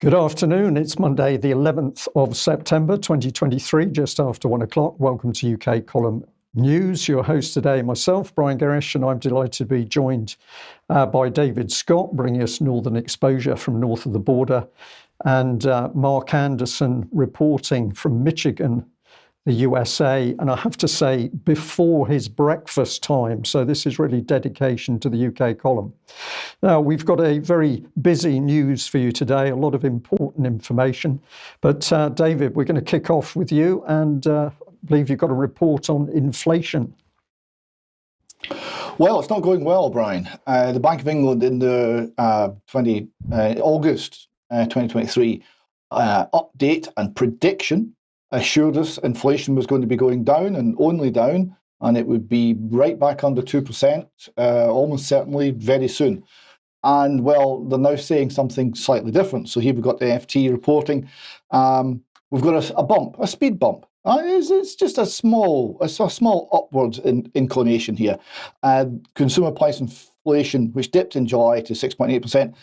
Good afternoon. It's Monday, the 11th of September, 2023, just after 1 o'clock. Welcome to UK Column News. Your host today, myself, Brian Gerrish, and I'm delighted to be joined by David Scott, bringing us Northern Exposure from north of the border, and Mark Anderson reporting from Michigan, the USA, and I have to say, before his breakfast time. So this is really dedication to the UK column. Now, we've got a very busy news for you today, a lot of important information. But David, we're going to kick off with you, and I believe you've got a report on inflation. Well, it's not going well, Brian. The Bank of England in the August 2023 update and prediction assured us inflation was going to be going down and only down, and it would be right back under 2%, almost certainly very soon. And well, they're now saying something slightly different. So here we've got the FT reporting. We've got a bump, a speed bump. It's just a small upward inclination here. Consumer price inflation, which dipped in July to 6.8%,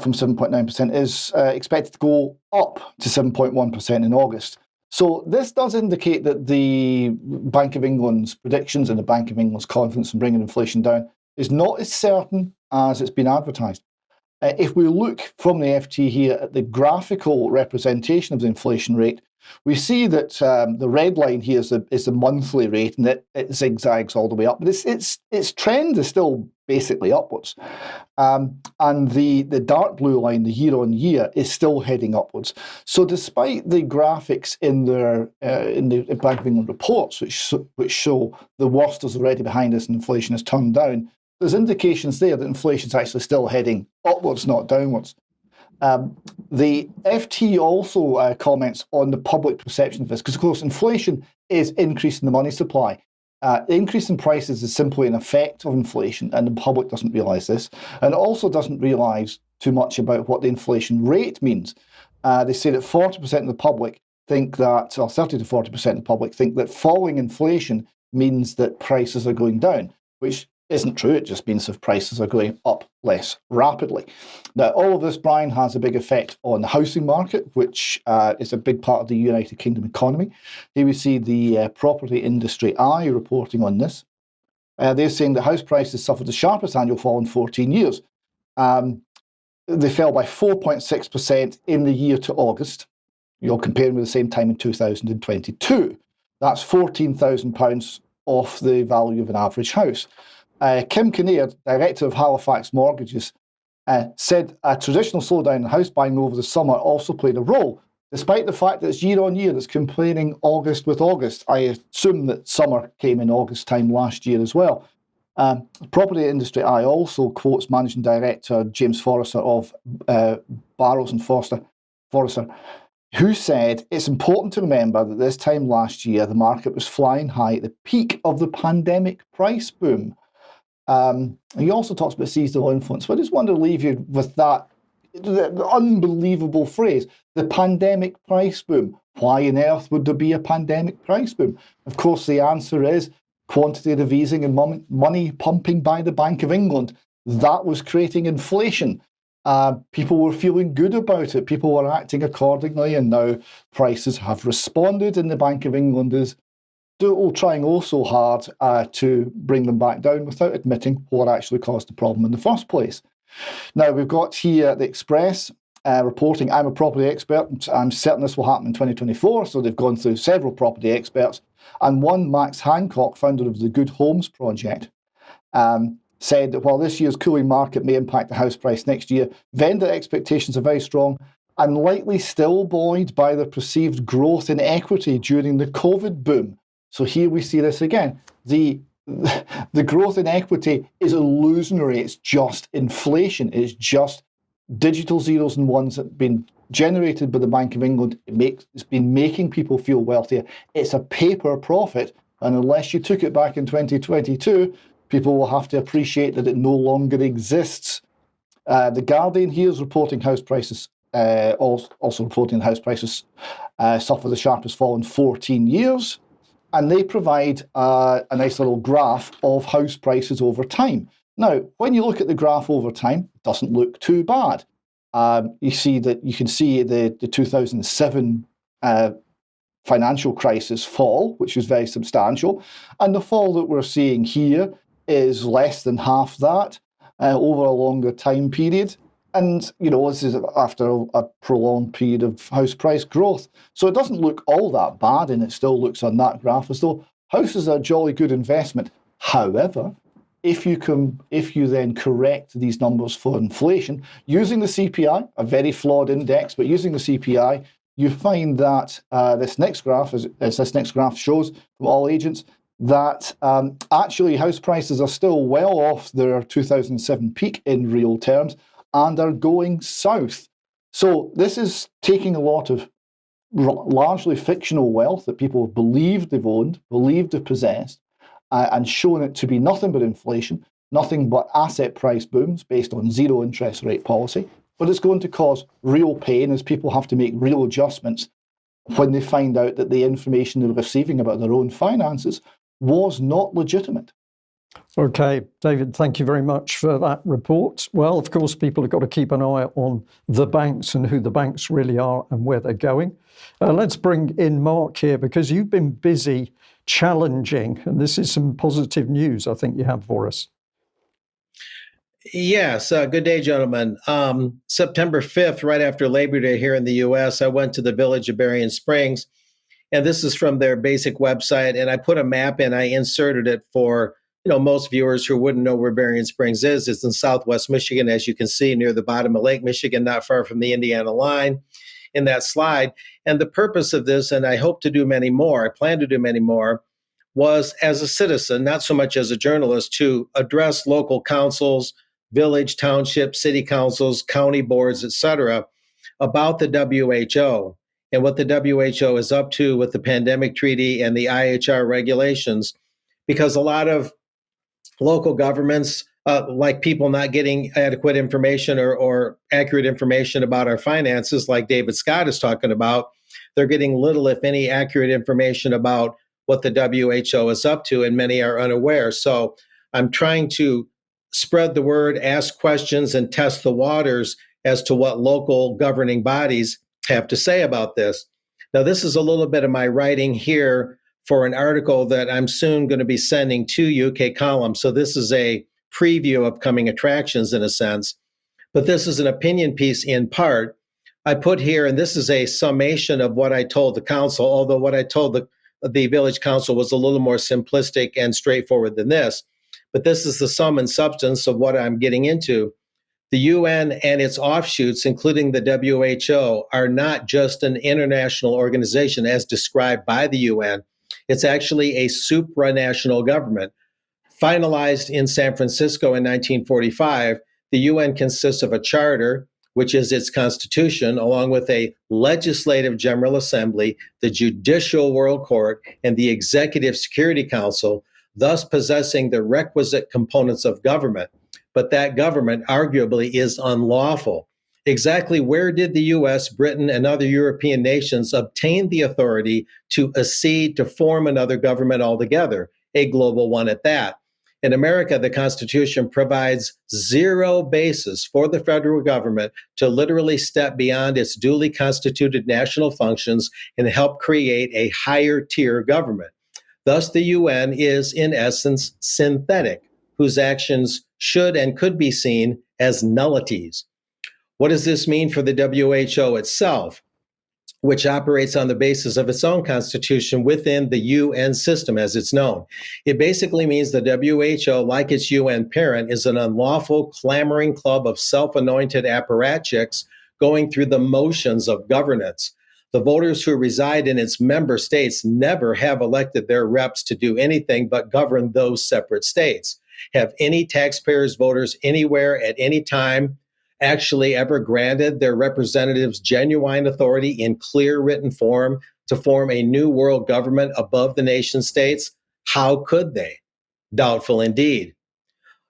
from 7.9%, is expected to go up to 7.1% in August. So this does indicate that the Bank of England's predictions and the Bank of England's confidence in bringing inflation down is not as certain as it's been advertised. If we look from the FT here at the graphical representation of the inflation rate, we see that the red line here is the monthly rate, and it zigzags all the way up. But its trend is still basically upwards. And the dark blue line, the year on year, is still heading upwards. So despite the graphics in the Bank of England reports, which show the worst is already behind us and inflation has turned down, there's indications there that inflation is actually still heading upwards, not downwards. The FT also comments on the public perception of this, because of course inflation is increasing the money supply. Increase in prices is simply an effect of inflation, and the public doesn't realise this, and also doesn't realise too much about what the inflation rate means. They say that 40% of the public think that, or 30 to 40% of the public think that falling inflation means that prices are going down, which isn't true. It just means if prices are going up less rapidly. Now, all of this, Brian, has a big effect on the housing market, which is a big part of the United Kingdom economy. Here we see the Property Industry Eye reporting on this. They're saying that house prices suffered the sharpest annual fall in 14 years. They fell by 4.6% in the year to August. You're comparing with the same time in 2022. That's £14,000 off the value of an average house. Kim Kinnear, director of Halifax Mortgages, said a traditional slowdown in house buying over the summer also played a role, despite the fact that it's year on year that's comparing August with August. I assume that summer came in August time last year as well. Property Industry Eye also quotes Managing Director James Forrester of Barrows and Forrester, who said, "It's important to remember that this time last year, the market was flying high at the peak of the pandemic price boom." He also talks about seasonal influence. So I just want to leave you with the unbelievable phrase, the pandemic price boom. Why on earth would there be a pandemic price boom? Of course, the answer is quantitative easing and money pumping by the Bank of England. That was creating inflation. People were feeling good about it. People were acting accordingly, and now prices have responded, and the Bank of England is trying also hard to bring them back down without admitting what actually caused the problem in the first place. Now, we've got here the Express reporting, "I'm a property expert, and I'm certain this will happen in 2024. So they've gone through several property experts, and one, Max Hancock, founder of the Good Homes Project, said that while this year's cooling market may impact the house price next year, vendor expectations are very strong and likely still buoyed by the perceived growth in equity during the COVID boom." So here we see this again. The growth in equity is illusionary. It's just inflation. It's just digital zeros and ones that have been generated by the Bank of England. It's been making people feel wealthier. It's a paper profit. And unless you took it back in 2022, people will have to appreciate that it no longer exists. The Guardian here is reporting house prices, also reporting house prices suffer the sharpest fall in 14 years. And they provide a nice little graph of house prices over time. Now, when you look at the graph over time, it doesn't look too bad. You can see the 2007 financial crisis fall, which was very substantial. And the fall that we're seeing here is less than half that over a longer time period. And, this is after a prolonged period of house price growth. So it doesn't look all that bad, and it still looks on that graph as though houses are a jolly good investment. However, if you then correct these numbers for inflation, using the CPI, a very flawed index, but using the CPI, you find that this next graph, as this next graph shows from all agents, that actually house prices are still well off their 2007 peak in real terms and are going south. So this is taking a lot of largely fictional wealth that people have believed they've owned, believed they've possessed, and shown it to be nothing but inflation, nothing but asset price booms based on zero interest rate policy. But it's going to cause real pain as people have to make real adjustments when they find out that the information they're receiving about their own finances was not legitimate. Okay, David, thank you very much for that report. Well, of course, people have got to keep an eye on the banks and who the banks really are and where they're going. Let's bring in Mark here, because you've been busy challenging, and this is some positive news I think you have for us. Yes, good day, gentlemen. September 5th, right after Labor Day here in the U.S., I went to the village of Berrien Springs, and this is from their basic website, and I put a map in, I inserted it for most viewers who wouldn't know where Berrien Springs is. It's in southwest Michigan, as you can see, near the bottom of Lake Michigan, not far from the Indiana line in that slide. And the purpose of this, and I hope to do many more, I plan to do many more, was as a citizen, not so much as a journalist, to address local councils, village, township, city councils, county boards, etc., about the WHO and what the WHO is up to with the pandemic treaty and the IHR regulations, because a lot of local governments, like people not getting adequate information or accurate information about our finances, like David Scott is talking about, they're getting little, if any, accurate information about what the WHO is up to, and many are unaware. So I'm trying to spread the word, ask questions, and test the waters as to what local governing bodies have to say about this. Now, this is a little bit of my writing here for an article that I'm soon going to be sending to UK Column. So this is a preview of coming attractions in a sense, but this is an opinion piece in part. I put here, and this is a summation of what I told the council, although what I told the village council was a little more simplistic and straightforward than this. But this is the sum and substance of what I'm getting into. The UN and its offshoots, including the WHO, are not just an international organization as described by the UN. It's actually a supranational government. Finalized in San Francisco in 1945, the UN consists of a charter, which is its constitution, along with a legislative general assembly, the judicial world court, and the executive security council, thus possessing the requisite components of government. But that government arguably is unlawful. Exactly where did the US, Britain, and other European nations obtain the authority to accede to form another government altogether, a global one at that? In America, the Constitution provides zero basis for the federal government to literally step beyond its duly constituted national functions and help create a higher tier government. Thus, the UN is, in essence, synthetic, whose actions should and could be seen as nullities. What does this mean for the WHO itself, which operates on the basis of its own constitution within the UN system as it's known? It basically means the WHO, like its UN parent, is an unlawful, clamoring club of self-anointed apparatchiks going through the motions of governance. The voters who reside in its member states never have elected their reps to do anything but govern those separate states. Have any taxpayers' voters anywhere at any time actually ever granted their representatives genuine authority in clear written form to form a new world government above the nation states? How could they? Doubtful indeed.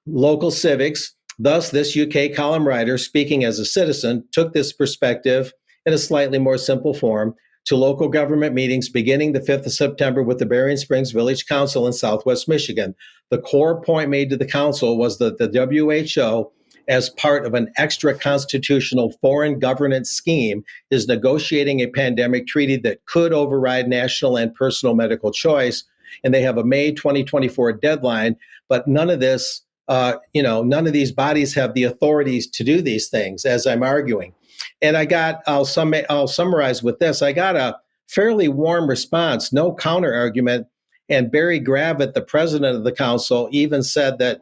Local civics, thus this UK column writer, speaking as a citizen, took this perspective in a slightly more simple form to local government meetings beginning the 5th of September with the Berrien Springs Village Council in Southwest Michigan. The core point made to the council was that the WHO, as part of an extra constitutional foreign governance scheme, is negotiating a pandemic treaty that could override national and personal medical choice. And they have a May 2024 deadline, but none of this, none of these bodies have the authorities to do these things, as I'm arguing. And I'll summarize with this. I got a fairly warm response, no counter argument. And Barry Gravitt, the president of the council, even said that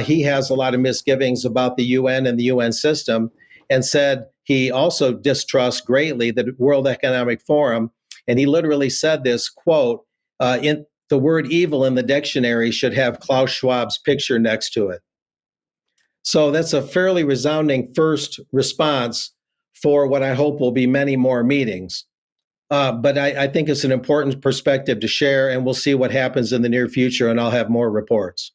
he has a lot of misgivings about the UN and the UN system, and said he also distrusts greatly the World Economic Forum. And he literally said this, quote, in the word evil in the dictionary should have Klaus Schwab's picture next to it. So that's a fairly resounding first response for what I hope will be many more meetings. But I think it's an important perspective to share, and we'll see what happens in the near future, and I'll have more reports.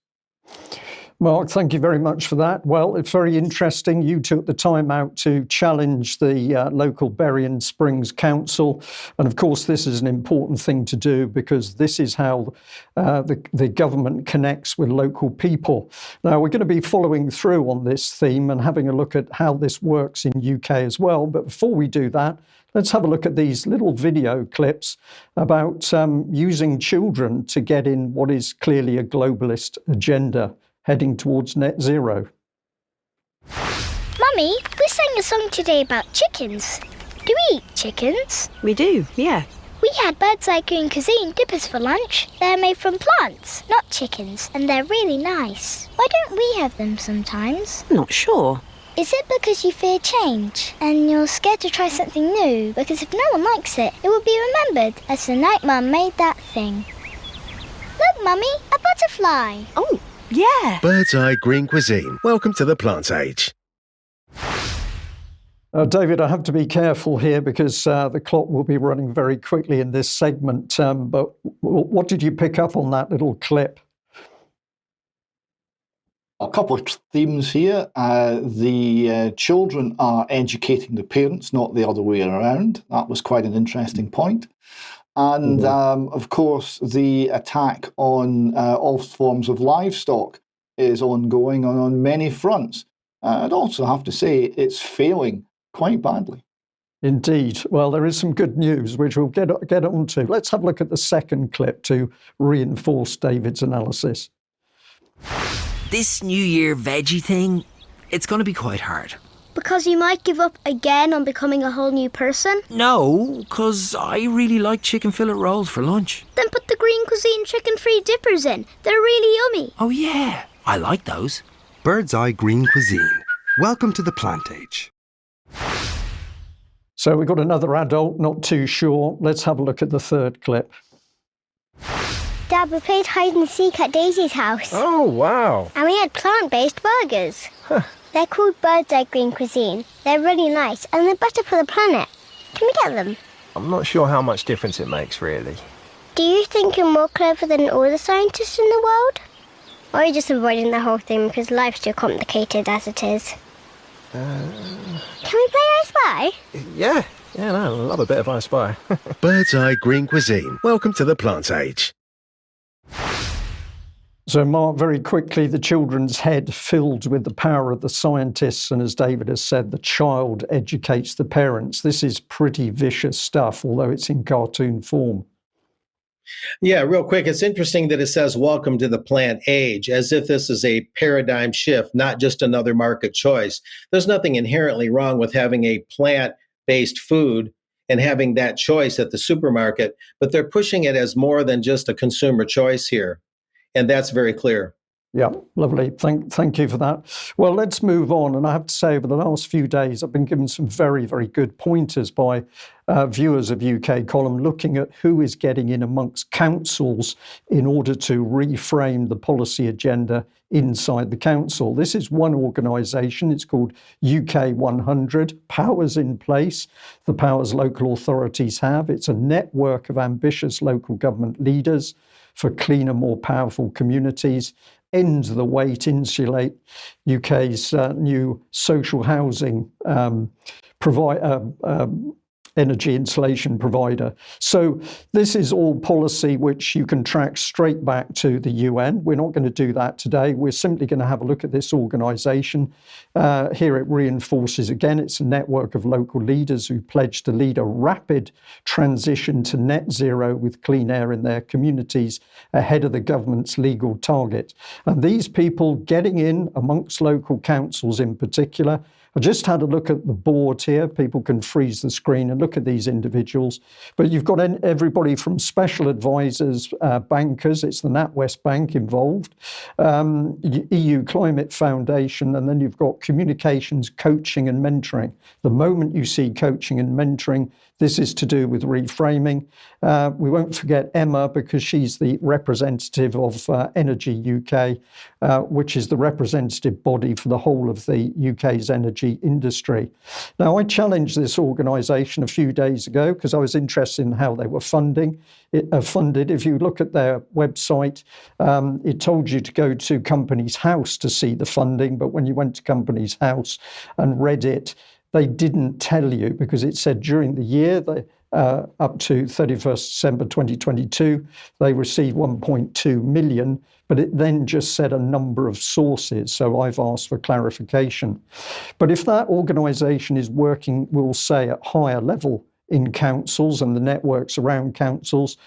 Mark, thank you very much for that. Well, it's very interesting. You took the time out to challenge the local Berrien Springs Council. And of course, this is an important thing to do because this is how the government connects with local people. Now, we're going to be following through on this theme and having a look at how this works in UK as well. But before we do that, let's have a look at these little video clips about using children to get in what is clearly a globalist agenda, heading towards net zero. Mummy, we sang a song today about chickens. Do we eat chickens? We do, yeah. We had Bird's Eye Green Cuisine dippers for lunch. They're made from plants, not chickens, and they're really nice. Why don't we have them sometimes? Not sure. Is it because you fear change and you're scared to try something new? Because if no one likes it, it will be remembered as the night Mum made that thing. Look, Mummy, a butterfly. Oh, yeah. Bird's Eye Green Cuisine. Welcome to the plant age. David, I have to be careful here because the clock will be running very quickly in this segment. But what did you pick up on that little clip? A couple of themes here. The children are educating the parents, not the other way around. That was quite an interesting point. And of course, the attack on all forms of livestock is ongoing on many fronts. I'd also have to say it's failing quite badly. Indeed. Well, there is some good news, which we'll get on to. Let's have a look at the second clip to reinforce David's analysis. This New Year veggie thing, it's going to be quite hard. Because you might give up again on becoming a whole new person? No, because I really like chicken fillet rolls for lunch. Then put the Green Cuisine chicken-free dippers in. They're really yummy. Oh yeah, I like those. Bird's Eye Green Cuisine. Welcome to the plant age. So we've got another adult, not too sure. Let's have a look at the third clip. Dad, we played hide and seek at Daisy's house. Oh, wow. And we had plant-based burgers. They're called Bird's Eye Green Cuisine. They're really nice and they're better for the planet. Can we get them? I'm not sure how much difference it makes, really. Do you think you're more clever than all the scientists in the world? Or are you just avoiding the whole thing because life's too complicated as it is? Can we play I Spy? Yeah, no, I love a bit of I Spy. Bird's Eye Green Cuisine. Welcome to the plant age. So, Mark, very quickly, the children's head filled with the power of the scientists. And as David has said, the child educates the parents. This is pretty vicious stuff, although it's in cartoon form. Yeah, real quick. It's interesting that it says, welcome to the plant age, as if this is a paradigm shift, not just another market choice. There's nothing inherently wrong with having a plant-based food and having that choice at the supermarket, but they're pushing it as more than just a consumer choice here. And that's very clear. Yeah, lovely. Thank you for that. Well, let's move on. And I have to say, over the last few days, I've been given some very, very good pointers by viewers of UK Column, looking at who is getting in amongst councils in order to reframe the policy agenda inside the council. This is one organisation. It's called UK 100, Powers in Place, the powers local authorities have. It's a network of ambitious local government leaders for cleaner, more powerful communities, end the wait, insulate UK's new social housing energy installation provider. So this is all policy which you can track straight back to the UN. We're not going to do that today. We're simply going to have a look at this organisation. Here it reinforces again, it's a network of local leaders who pledge to lead a rapid transition to net zero with clean air in their communities ahead of the government's legal target. And these people getting in amongst local councils in particular. I just had a look at the board here. People can freeze the screen and look at these individuals. But you've got everybody from special advisors, bankers, it's the NatWest Bank involved, EU Climate Foundation, and then you've got communications, coaching and mentoring. The moment you see coaching and mentoring, this is to do with reframing. We won't forget Emma because she's the representative of Energy UK, which is the representative body for the whole of the UK's energy industry. Now, I challenged this organisation a few days ago because I was interested in how they were funded. If you look at their website, it told you to go to Companies House to see the funding, but when you went to Companies House and read it, they didn't tell you because it said during the year, up to 31st December 2022, they received 1.2 million, but it then just said a number of sources. So I've asked for clarification. But if that organisation is working, we'll say, at higher level in councils and the networks around councils,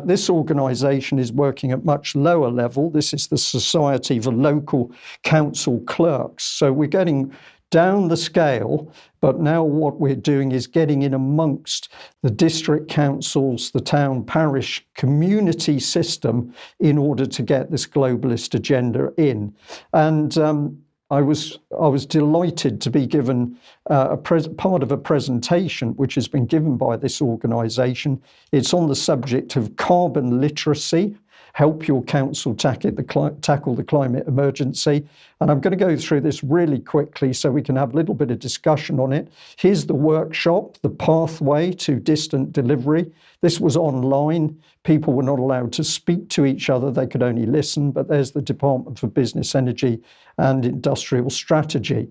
this organisation is working at much lower level. This is the Society for Local Council Clerks. So we're getting down the scale, but now what we're doing is getting in amongst the district councils, the town, parish, community system in order to get this globalist agenda in. And I was delighted to be given part of a presentation which has been given by this organisation. It's on the subject of carbon literacy. Help your council tackle the climate emergency. And I'm going to go through this really quickly so we can have a little bit of discussion on it. Here's the workshop, the pathway to distant delivery. This was online. People were not allowed to speak to each other. They could only listen. But there's the Department for Business, Energy and Industrial Strategy.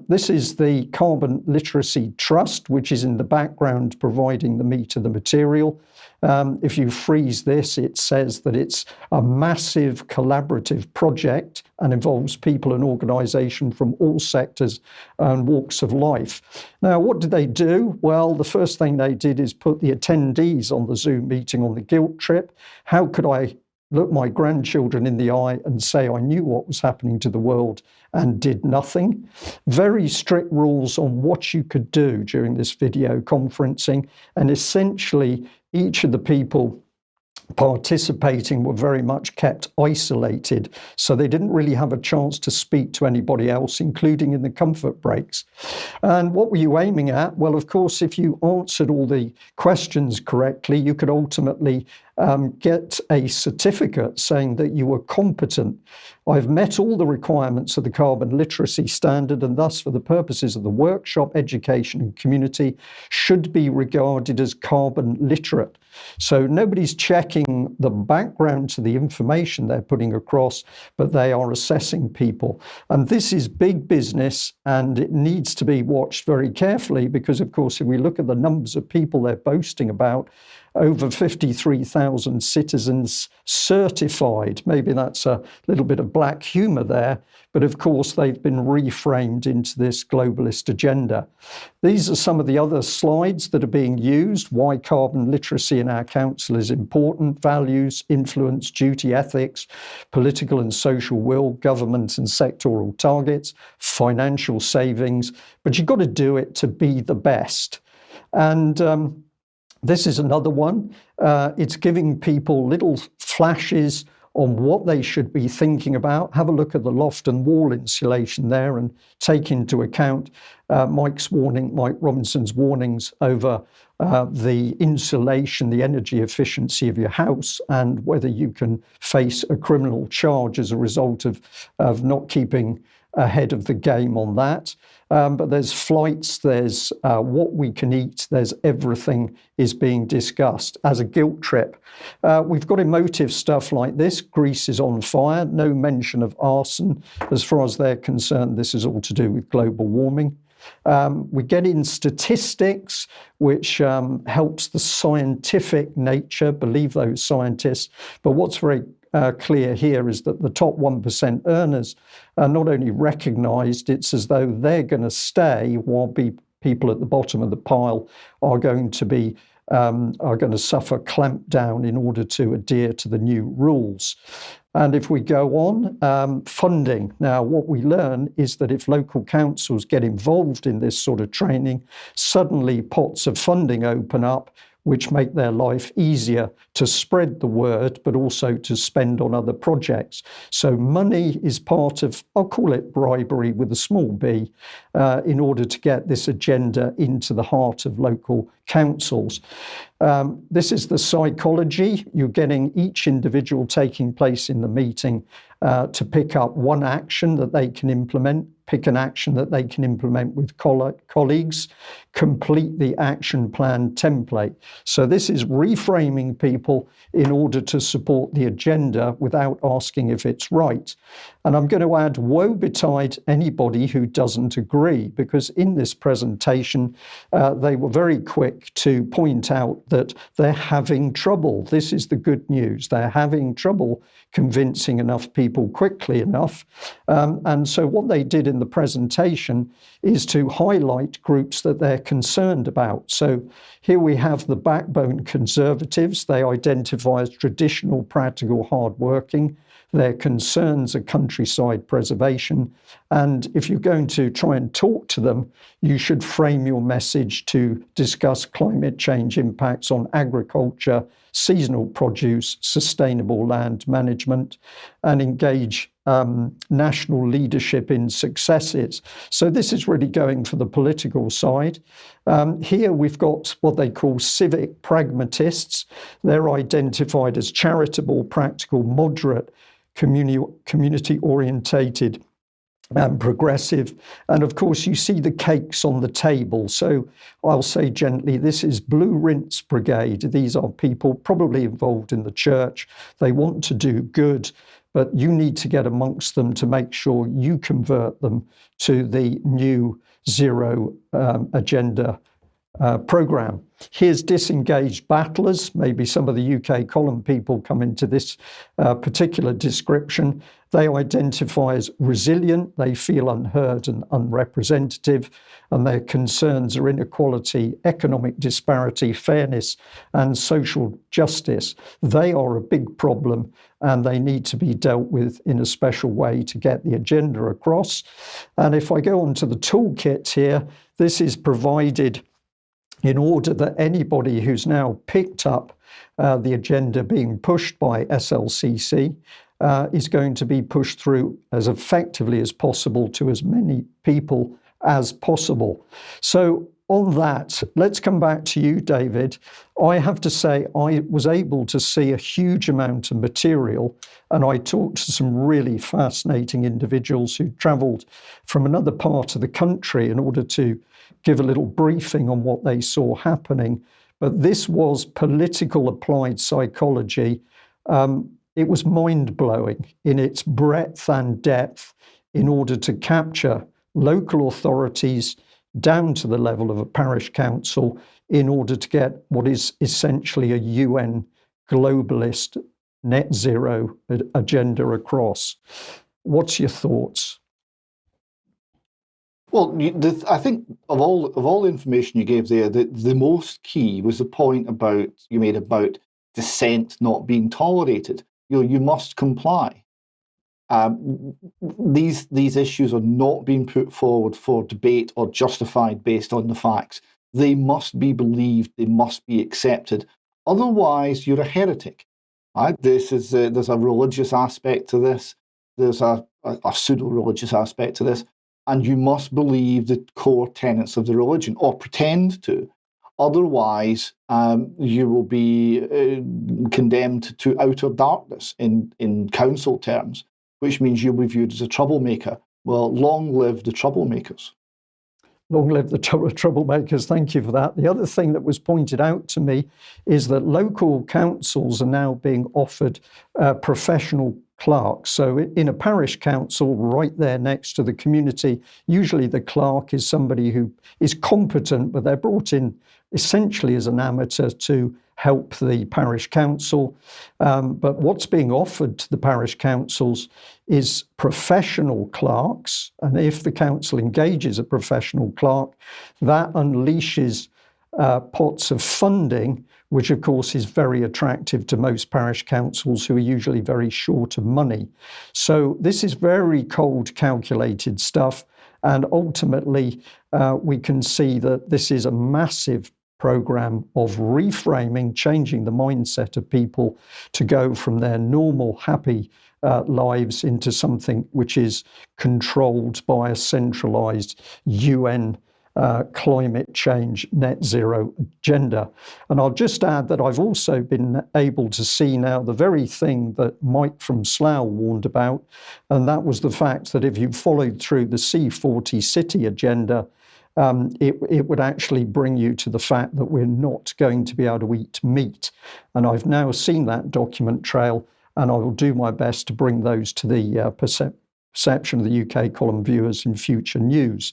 This is the Carbon Literacy Trust, which is in the background providing the meat of the material. If you freeze this, it says that it's a massive collaborative project and involves people and organisation from all sectors and walks of life. Now, what did they do? Well, the first thing they did is put the attendees on the Zoom meeting on the guilt trip. How could I look my grandchildren in the eye and say I knew what was happening to the world and did nothing? Very strict rules on what you could do during this video conferencing, and essentially each of the people participating were very much kept isolated, so they didn't really have a chance to speak to anybody else, including in the comfort breaks. And what were you aiming at? Well, of course, if you answered all the questions correctly, you could ultimately get a certificate saying that you were competent. I've met all the requirements of the carbon literacy standard, and thus for the purposes of the workshop, education and community should be regarded as carbon literate. So nobody's checking the background to the information they're putting across, but they are assessing people. And this is big business, and it needs to be watched very carefully because, of course, if we look at the numbers of people they're boasting about, over 53,000 citizens certified. Maybe that's a little bit of black humour there, but of course they've been reframed into this globalist agenda. These are some of the other slides that are being used. Why carbon literacy in our council is important: values, influence, duty, ethics, political and social will, government and sectoral targets, financial savings. But you've got to do it to be the best. And this is another one. It's giving people little flashes on what they should be thinking about. Have a look at the loft and wall insulation there and take into account Mike Robinson's warnings over the insulation, the energy efficiency of your house, and whether you can face a criminal charge as a result of not keeping ahead of the game on that. But there's flights, there's what we can eat, there's everything is being discussed as a guilt trip. We've got emotive stuff like this: Greece is on fire, no mention of arson. As far as they're concerned, this is all to do with global warming. We get in statistics, which helps the scientific nature, believe those scientists. But what's very clear here is that the top 1% earners are not only recognised, it's as though they're going to stay while people at the bottom of the pile are going to suffer clampdown in order to adhere to the new rules. And if we go on, funding. Now, what we learn is that if local councils get involved in this sort of training, suddenly pots of funding open up, which make their life easier to spread the word, but also to spend on other projects. So money is part of, I'll call it bribery with a small b, in order to get this agenda into the heart of local councils. This is the psychology. You're getting each individual taking place in the meeting to pick up one action that they can implement, pick an action that they can implement with colleagues, complete the action plan template. So this is reframing people in order to support the agenda without asking if it's right. And I'm going to add, woe betide anybody who doesn't agree, because in this presentation, they were very quick to point out that they're having trouble. This is the good news. They're having trouble convincing enough people quickly enough. And so what they did in the presentation is to highlight groups that they're concerned about. So here we have the backbone conservatives. They identify as traditional, practical, hardworking. Their concerns are countryside preservation. And if you're going to try and talk to them, you should frame your message to discuss climate change impacts on agriculture, seasonal produce, sustainable land management, and engage national leadership in successes. So this is really going for the political side. Here we've got what they call civic pragmatists. They're identified as charitable, practical, moderate, community-orientated and progressive. And of course, you see the cakes on the table. So I'll say gently, this is Blue Rinse Brigade. These are people probably involved in the church. They want to do good, but you need to get amongst them to make sure you convert them to the new zero agenda programme. Here's disengaged battlers. Maybe some of the UK column people come into this particular description. They identify as resilient, they feel unheard and unrepresentative, and their concerns are inequality, economic disparity, fairness, and social justice. They are a big problem, and they need to be dealt with in a special way to get the agenda across. And if I go on to the toolkit here, this is provided in order that anybody who's now picked up the agenda being pushed by SLCC is going to be pushed through as effectively as possible to as many people as possible. So on that, let's come back to you, David. I have to say, I was able to see a huge amount of material, and I talked to some really fascinating individuals who travelled from another part of the country in order to give a little briefing on what they saw happening. But this was political applied psychology. It was mind-blowing in its breadth and depth in order to capture local authorities down to the level of a parish council in order to get what is essentially a UN globalist net zero agenda across. What's your thoughts? Well, I think of all the information you gave there, the most key was the point you made about dissent not being tolerated. You must comply. These issues are not being put forward for debate or justified based on the facts. They must be believed. They must be accepted. Otherwise, you're a heretic. Right? There's a religious aspect to this. There's a pseudo-religious aspect to this. And you must believe the core tenets of the religion, or pretend to. Otherwise, you will be condemned to outer darkness in council terms, which means you'll be viewed as a troublemaker. Well, long live the troublemakers. Long live the troublemakers. Thank you for that. The other thing that was pointed out to me is that local councils are now being offered professional clerks. So in a parish council, right there next to the community, usually the clerk is somebody who is competent, but they're brought in essentially as an amateur to help the parish council. But what's being offered to the parish councils is professional clerks. And if the council engages a professional clerk, that unleashes pots of funding, which of course is very attractive to most parish councils who are usually very short of money. So this is very cold, calculated stuff. And ultimately, we can see that this is a massive program of reframing, changing the mindset of people to go from their normal, happy lives into something which is controlled by a centralized UN climate change net zero agenda. And I'll just add that I've also been able to see now the very thing that Mike from Slough warned about, and that was the fact that if you followed through the C40 city agenda, it would actually bring you to the fact that we're not going to be able to eat meat. And I've now seen that document trail, and I will do my best to bring those to the perception of the UK column viewers in future news.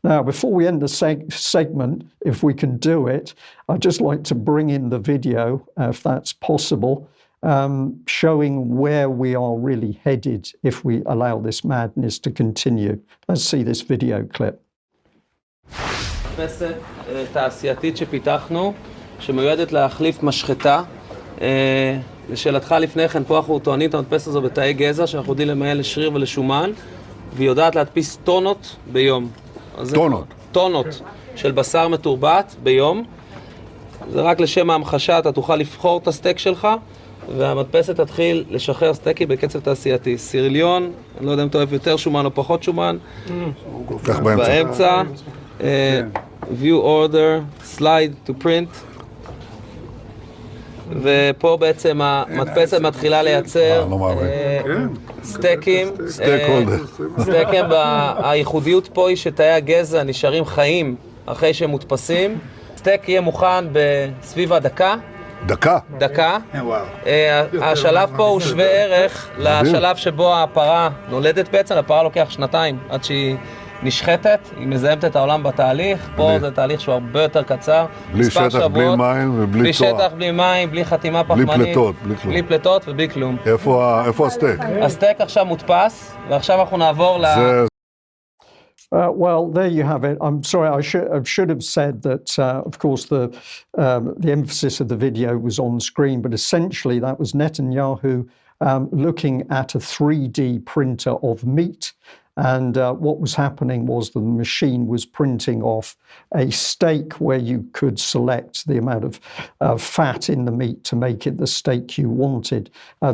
Now, before we end the segment, if we can do it, I'd just like to bring in the video, if that's possible, showing where we are really headed if we allow this madness to continue. Let's see this video clip. מדפסת תעשייתית שפיתחנו, שמיועדת להחליף משחטה. לשאלתך לפני כן, פה אנחנו טוענים את המדפסת הזו בתאי גזע, שאנחנו יודעים למעל לשריר ולשומן, והיא יודעת להדפיס טונות ביום. טונות? טונות של בשר מתורבת ביום. זה רק לשם ההמחשה, אתה תוכל לבחור את הסטייק שלך, והמדפסת תתחיל לשחרר סטייקים בקצב תעשייתי. סירליון, אני לא יודע אם אתה אוהב יותר שומן או פחות שומן. כך באמצע. view order, slide to print, ופה בעצם המדפסת מתחילה לייצר סטייקים. סטייקים, הייחודיות פה היא שתאי הגזע נשארים חיים אחרי שהם מודפסים. סטייק יהיה מוכן בסביב הדקה. דקה. השלב פה הוא שווה ערך לשלב שבו הפרה נולדת בעצם. הפרה לוקח 2 עד שהיא נשחטת, היא מזהמת את העולם בתהליך. פה זה תהליך שהוא הרבה יותר קצר. בלי שטח, בלי מים ובלי בלי שטח, בלי מים, בלי חתימה פחמנית. בלי פלטות ובלי כלום. איפה הסטייק? הסטייק עכשיו מודפס, ועכשיו אנחנו נעבור well, there you have it. I'm sorry, I should have said that, of course, the emphasis of the video was on screen, but essentially that was Netanyahu looking at a 3D printer of meat. And what was happening was the machine was printing off a steak where you could select the amount of fat in the meat to make it the steak you wanted.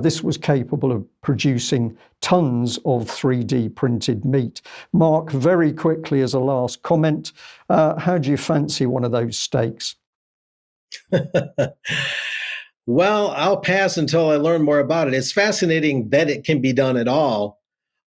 This was capable of producing tons of 3D printed meat. Mark, very quickly as a last comment, how do you fancy one of those steaks? Well, I'll pass until I learn more about it. It's fascinating that it can be done at all.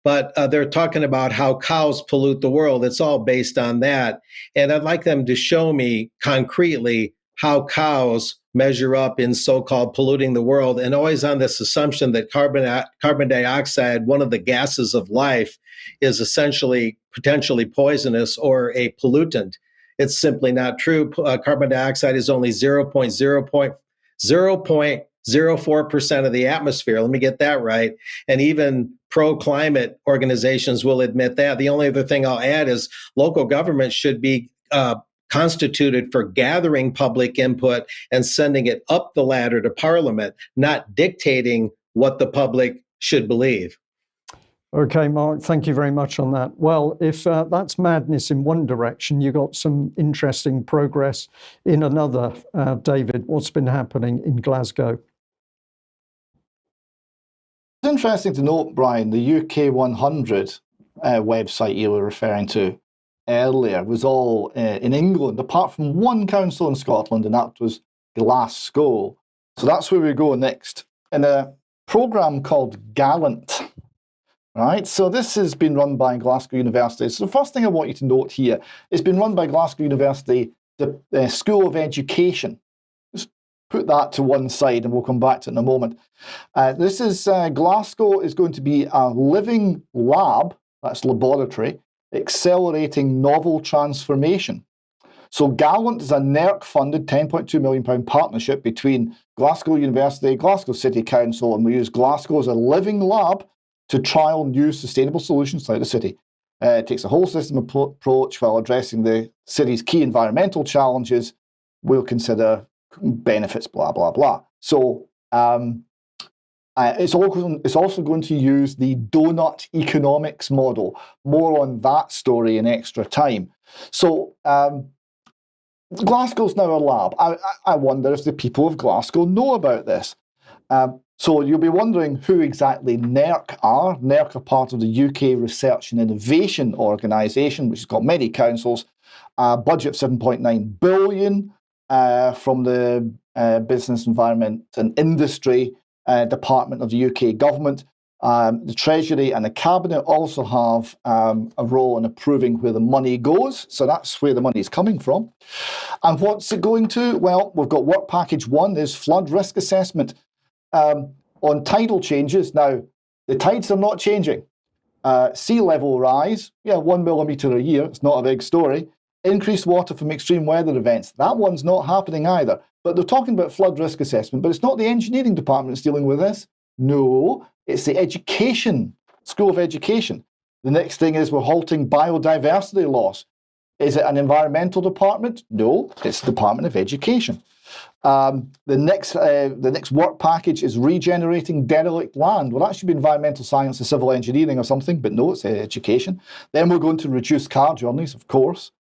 But they're talking about how cows pollute the world. It's all based on that. And I'd like them to show me concretely how cows measure up in so-called polluting the world, and always on this assumption that carbon dioxide, one of the gases of life, is essentially potentially poisonous or a pollutant. It's simply not true. Carbon dioxide is only 0.04% of the atmosphere. Let me get that right. And even pro-climate organizations will admit that. The only other thing I'll add is local governments should be constituted for gathering public input and sending it up the ladder to Parliament, not dictating what the public should believe. Okay, Mark, thank you very much on that. Well, if that's madness in one direction, you got some interesting progress in another. David, what's been happening in Glasgow? It's interesting to note, Brian, the UK 100 website you were referring to earlier was all in England, apart from one council in Scotland, and that was Glasgow. So that's where we go next, in a programme called Gallant. Right, so this has been run by Glasgow University. So the first thing I want you to note here, it's been run by Glasgow University, the School of Education. It's put that to one side, and we'll come back to it in a moment. This is Glasgow is going to be a living lab, that's laboratory, accelerating novel transformation. So Gallant is a NERC-funded £10.2 million partnership between Glasgow University, Glasgow City Council, and we use Glasgow as a living lab to trial new sustainable solutions throughout the city. It takes a whole system approach while addressing the city's key environmental challenges. We'll consider benefits, blah, blah, blah. So it's also going to use the donut economics model. More on that story in extra time. So Glasgow's now a lab. I wonder if the people of Glasgow know about this. So you'll be wondering who exactly NERC are. NERC are part of the UK Research and Innovation Organisation, which has got many councils, a budget of £7.9 billion from the Business, Environment and Industry Department of the UK government. The Treasury and the Cabinet also have a role in approving where the money goes. So that's where the money is coming from. And what's it going to? Well, we've got work package 1 is flood risk assessment. On tidal changes, now the tides are not changing. Sea level rise, 1 millimetre a year, it's not a big story. Increased water from extreme weather events, that one's not happening either. But they're talking about flood risk assessment, but it's not the engineering department that's dealing with this. No, it's the education, School of Education. The next thing is we're halting biodiversity loss. Is it an environmental department? No, it's the Department of Education. The next work package is regenerating derelict land. Well, that should be environmental science or civil engineering or something, but no, it's education. Then we're going to reduce car journeys, of course,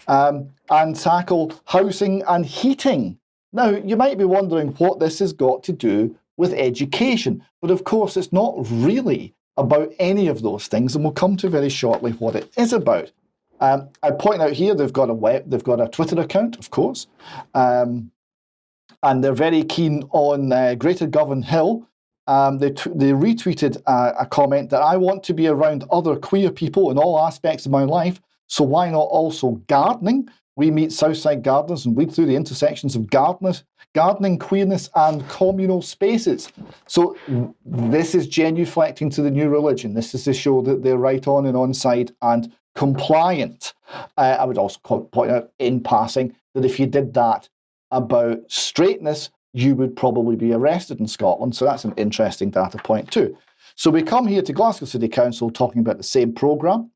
and tackle housing and heating. Now, you might be wondering what this has got to do with education, but of course, it's not really about any of those things, and we'll come to very shortly what it is about. I point out here they've got a Twitter account, of course. And they're very keen on Greater Govan Hill. They retweeted a comment that I want to be around other queer people in all aspects of my life, so why not also gardening? We meet Southside gardeners and lead through the intersections of gardening, queerness, and communal spaces. So this is genuflecting to the new religion. This is to show that they're right on and on-side and compliant. I would also point out in passing that if you did that about straightness, you would probably be arrested in Scotland. So that's an interesting data point too. So we come here to Glasgow City Council talking about the same programme,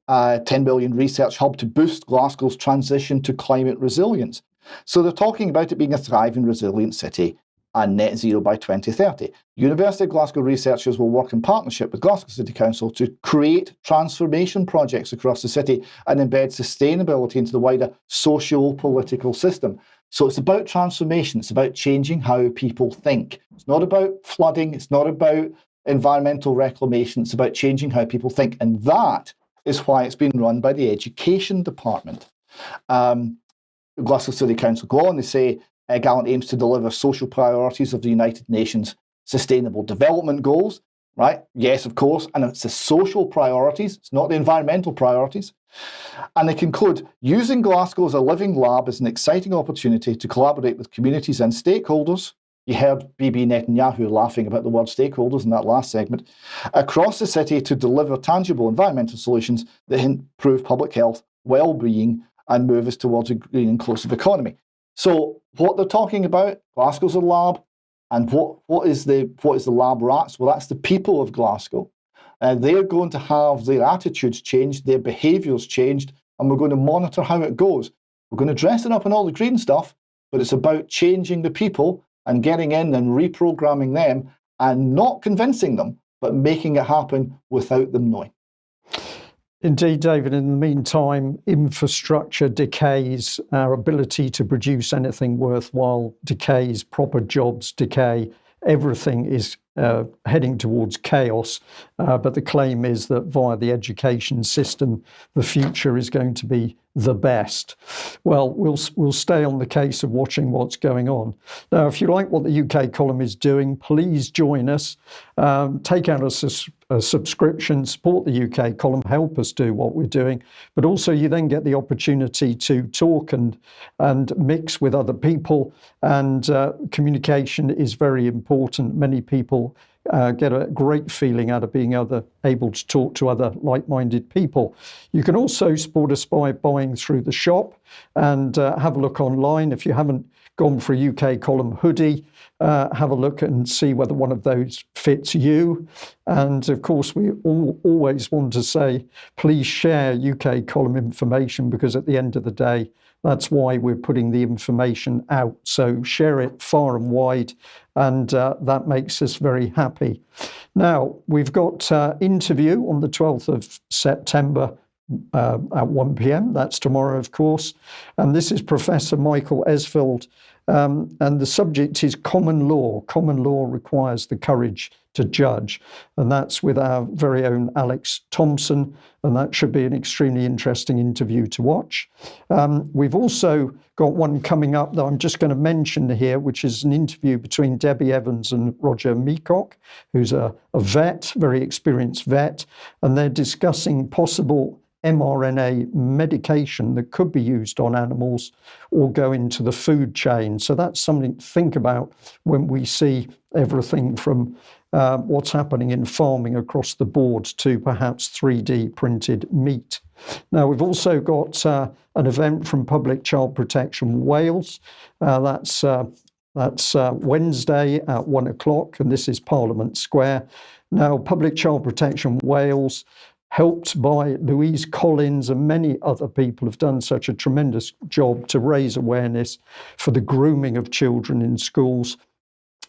10 billion research hub to boost Glasgow's transition to climate resilience. So they're talking about it being a thriving, resilient city and net zero by 2030. University of Glasgow researchers will work in partnership with Glasgow City Council to create transformation projects across the city and embed sustainability into the wider socio-political system. So it's about transformation. It's about changing how people think. It's not about flooding. It's not about environmental reclamation. It's about changing how people think. And that is why it's been run by the Education Department. Glasgow City Council go on, they say, Gallant aims to deliver social priorities of the United Nations Sustainable Development Goals, right? Yes, of course. And it's the social priorities. It's not the environmental priorities. And they conclude, using Glasgow as a living lab is an exciting opportunity to collaborate with communities and stakeholders. You heard Bibi Netanyahu laughing about the word stakeholders in that last segment, across the city to deliver tangible environmental solutions that improve public health, well-being, and move us towards a green inclusive economy. So what they're talking about, Glasgow's a lab, and what is the lab rats? Well, that's the people of Glasgow. They're going to have their attitudes changed, their behaviours changed, and we're going to monitor how it goes. We're going to dress it up in all the green stuff, but it's about changing the people and getting in and reprogramming them and not convincing them, but making it happen without them knowing. Indeed, David. In the meantime, infrastructure decays, our ability to produce anything worthwhile decays, proper jobs decay, everything is heading towards chaos. But the claim is that via the education system, the future is going to be the best. Well, we'll stay on the case of watching what's going on. Now, if you like what the UK column is doing, please join us. Take out a subscription, support the UK column, help us do what we're doing. But also you then get the opportunity to talk and mix with other people. And communication is very important. Many people get a great feeling out of being able to talk to other like-minded people. You can also support us by buying through the shop and have a look online. If you haven't gone for a UK column hoodie, have a look and see whether one of those fits you. And of course, we always want to say, please share UK column information, because at the end of the day, that's why we're putting the information out. So share it far and wide, and that makes us very happy. Now, we've got interview on the 12th of September at 1 p.m. That's tomorrow, of course. And this is Professor Michael Esveld. And the subject is common law. Common law requires the courage to judge. And that's with our very own Alex Thompson. And that should be an extremely interesting interview to watch. We've also got one coming up that I'm just going to mention here, which is an interview between Debbie Evans and Roger Meacock, who's a vet, very experienced vet. And they're discussing possible mRNA medication that could be used on animals or go into the food chain. So that's something to think about when we see everything from what's happening in farming across the board to perhaps 3D printed meat. Now, we've also got an event from Public Child Protection Wales. That's Wednesday at 1 o'clock, and this is Parliament Square. Now, Public Child Protection Wales, helped by Louise Collins and many other people, have done such a tremendous job to raise awareness for the grooming of children in schools.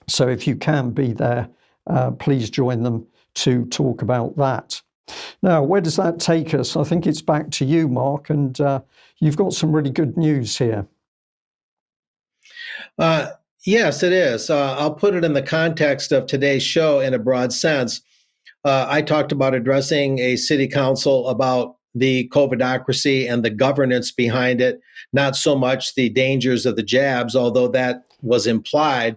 So if you can be there, please join them to talk about that. Now, where does that take us? I think it's back to you, Mark, and you've got some really good news here. Yes, it is. I'll put it in the context of today's show in a broad sense. I talked about addressing a city council about the COVIDocracy and the governance behind it, not so much the dangers of the jabs, although that was implied.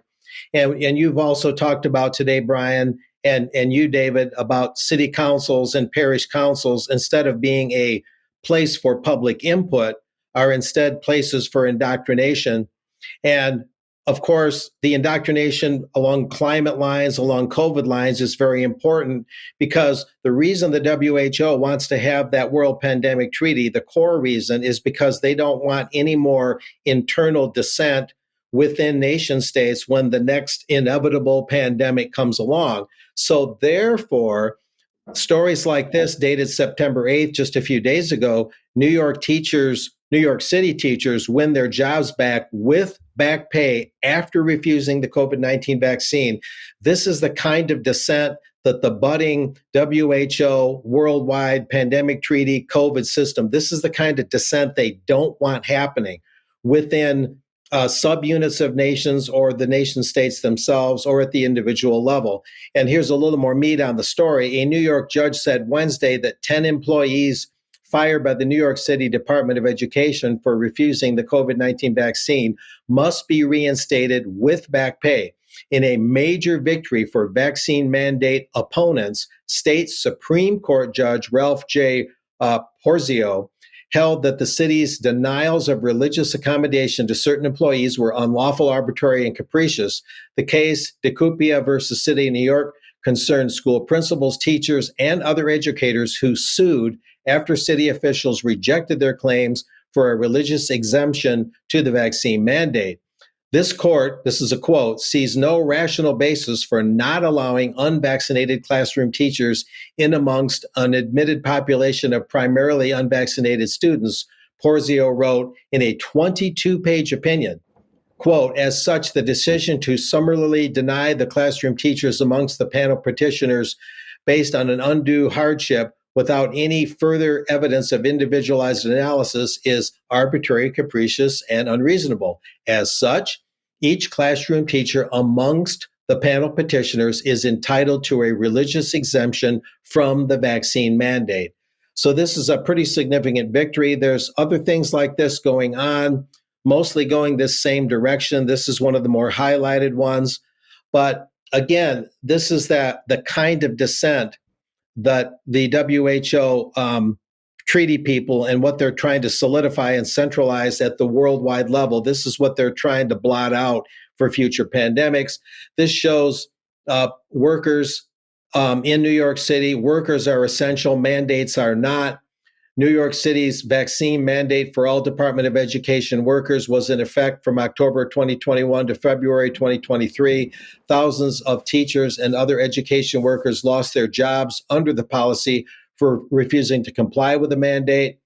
And you've also talked about today, Brian, and you, David, about city councils and parish councils, instead of being a place for public input, are instead places for indoctrination. And of course, the indoctrination along climate lines, along COVID lines is very important, because the reason the WHO wants to have that World Pandemic Treaty, the core reason, is because they don't want any more internal dissent within nation states when the next inevitable pandemic comes along. So therefore, stories like this, dated September 8th, just a few days ago, New York City teachers win their jobs back with back pay after refusing the COVID-19 vaccine. This is the kind of dissent that the budding WHO worldwide pandemic treaty COVID system, this is the kind of dissent they don't want happening within subunits of nations or the nation states themselves or at the individual level. And here's a little more meat on the story. A New York judge said Wednesday that 10 employees fired by the New York City Department of Education for refusing the COVID-19 vaccine must be reinstated with back pay. In a major victory for vaccine mandate opponents, state Supreme Court Judge Ralph J. Porzio held that the city's denials of religious accommodation to certain employees were unlawful, arbitrary, and capricious. The case, DeCupia versus City of New York, concerned school principals, teachers, and other educators who sued after city officials rejected their claims for a religious exemption to the vaccine mandate. This court, this is a quote, sees no rational basis for not allowing unvaccinated classroom teachers in amongst an admitted population of primarily unvaccinated students, Porzio wrote in a 22-page opinion. Quote, as such, the decision to summarily deny the classroom teachers amongst the panel petitioners based on an undue hardship without any further evidence of individualized analysis is arbitrary, capricious, and unreasonable. As such, each classroom teacher amongst the panel petitioners is entitled to a religious exemption from the vaccine mandate. So this is a pretty significant victory. There's other things like this going on, mostly going this same direction. This is one of the more highlighted ones. But again, this is the kind of dissent that the WHO treaty people and what they're trying to solidify and centralize at the worldwide level. This is what they're trying to blot out for future pandemics. This shows workers in New York City. Workers are essential, mandates are not. New York City's vaccine mandate for all Department of Education workers was in effect from October 2021 to February 2023. Thousands of teachers and other education workers lost their jobs under the policy for refusing to comply with the mandate.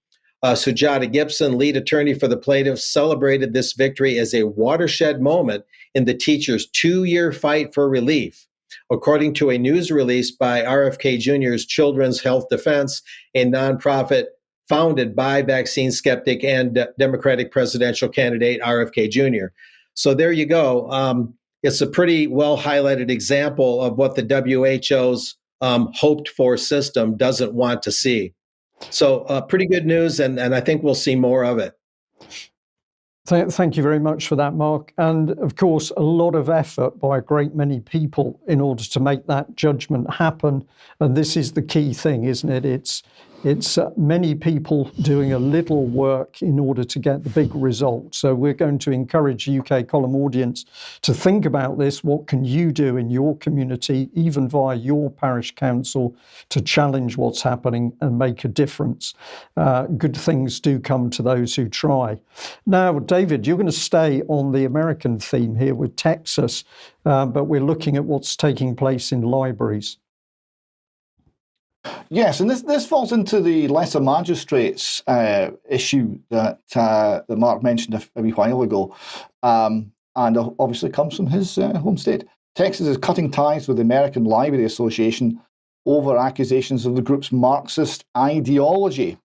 Sujata Gibson, lead attorney for the plaintiffs, celebrated this victory as a watershed moment in the teachers' 2-year fight for relief. According to a news release by RFK Jr.'s Children's Health Defense, a nonprofit founded by vaccine skeptic and Democratic presidential candidate RFK Jr. So there you go. It's a pretty well highlighted example of what the WHO's hoped for system doesn't want to see. So pretty good news, and I think we'll see more of it. Thank you very much for that, Mark. And of course, a lot of effort by a great many people in order to make that judgment happen. And this is the key thing, isn't it? It's many people doing a little work in order to get the big result. So we're going to encourage the UK column audience to think about this. What can you do in your community, even via your parish council, to challenge what's happening and make a difference? Good things do come to those who try. Now, David, you're going to stay on the American theme here with Texas, but we're looking at what's taking place in libraries. Yes, and this falls into the lesser magistrates issue that Mark mentioned a wee while ago, and obviously comes from his home state. Texas is cutting ties with the American Library Association over accusations of the group's Marxist ideology.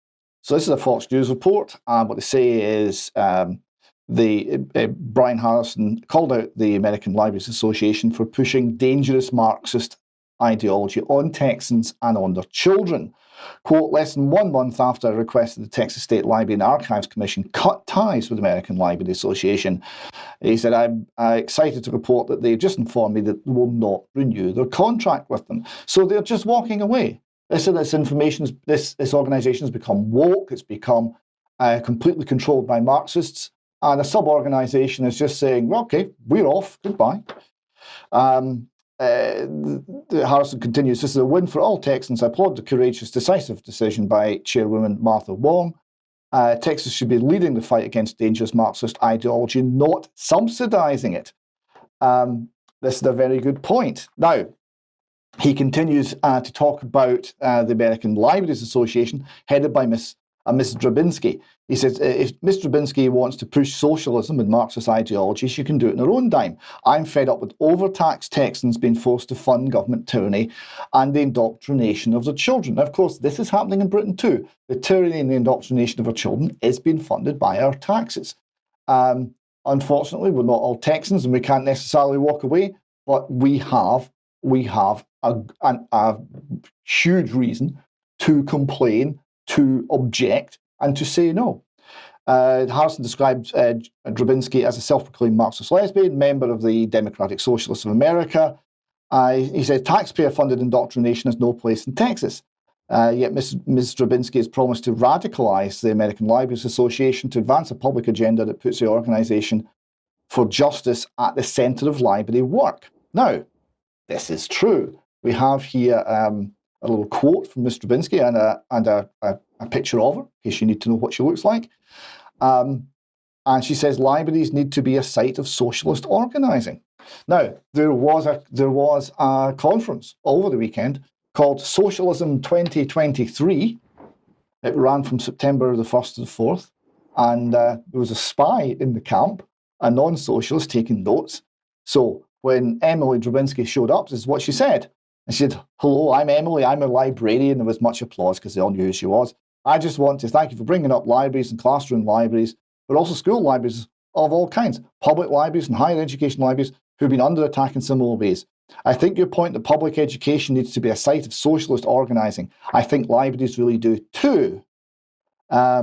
So this is a Fox News report, and what they say is Brian Harrison called out the American Libraries Association for pushing dangerous Marxist ideology on Texans and on their children. Quote, less than 1 month after I requested the Texas State Library and Archives Commission cut ties with the American Library Association, he said, I'm excited to report that they've just informed me that they will not renew their contract with them. So they're just walking away. This organisation has become woke, it's become completely controlled by Marxists, and a sub-organisation is just saying, well, okay, we're off, goodbye. Harrison continues, this is a win for all Texans. I applaud the courageous, decisive decision by Chairwoman Martha Wong. Texas should be leading the fight against dangerous Marxist ideology, not subsidizing it. This is a very good point. Now, he continues to talk about the American Libraries Association, headed by Ms. Drabinski. He says, if Ms. Drabinski wants to push socialism and Marxist ideology, she can do it in her own dime. I'm fed up with overtaxed Texans being forced to fund government tyranny and the indoctrination of their children. Now, of course, this is happening in Britain too. The tyranny and the indoctrination of our children is being funded by our taxes. Unfortunately, we're not all Texans and we can't necessarily walk away, but we have a huge reason to complain, to object, and to say no. Harrison described Drabinski as a self-proclaimed Marxist lesbian, member of the Democratic Socialists of America. He said taxpayer-funded indoctrination has no place in Texas. Yet Ms. Drabinski has promised to radicalize the American Libraries Association to advance a public agenda that puts the organization for justice at the center of library work. Now, this is true. We have here a little quote from Ms. Drabinski and a picture of her, in case you need to know what she looks like. And she says libraries need to be a site of socialist organizing. Now, there was a conference over the weekend called Socialism 2023. It ran from September the 1st to the 4th. And there was a spy in the camp, a non-socialist, taking notes. So when Emily Drabinski showed up, this is what she said. And she said, hello, I'm Emily, I'm a librarian. There was much applause because they all knew who she was. I just want to thank you for bringing up libraries and classroom libraries, but also school libraries of all kinds, public libraries and higher education libraries who've been under attack in similar ways. I think your point that public education needs to be a site of socialist organising, I think libraries really do too. I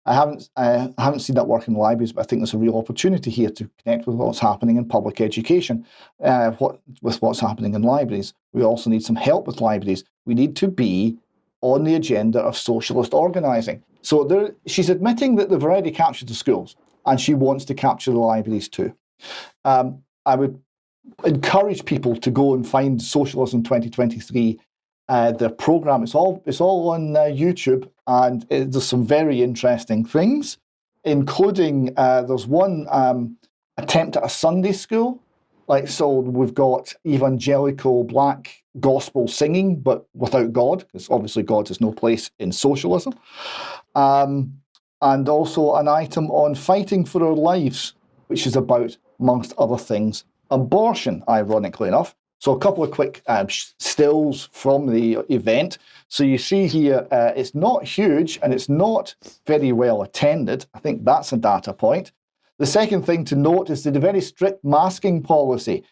haven't seen that work in libraries, but I think there's a real opportunity here to connect with what's happening in public education, with what's happening in libraries. We also need some help with libraries. We need to be on the agenda of socialist organising. So she's admitting that they've already captured the schools, and she wants to capture the libraries too. I would encourage people to go and find Socialism 2023, their program. It's all on YouTube, and there's some very interesting things, including there's one attempt at a Sunday school. So we've got evangelical black gospel singing, but without God, because obviously God has no place in socialism. And also an item on fighting for our lives, which is about, amongst other things, abortion, ironically enough. So a couple of quick stills from the event. So you see here, it's not huge and it's not very well attended. I think that's a data point. The second thing to note is the very strict masking policy.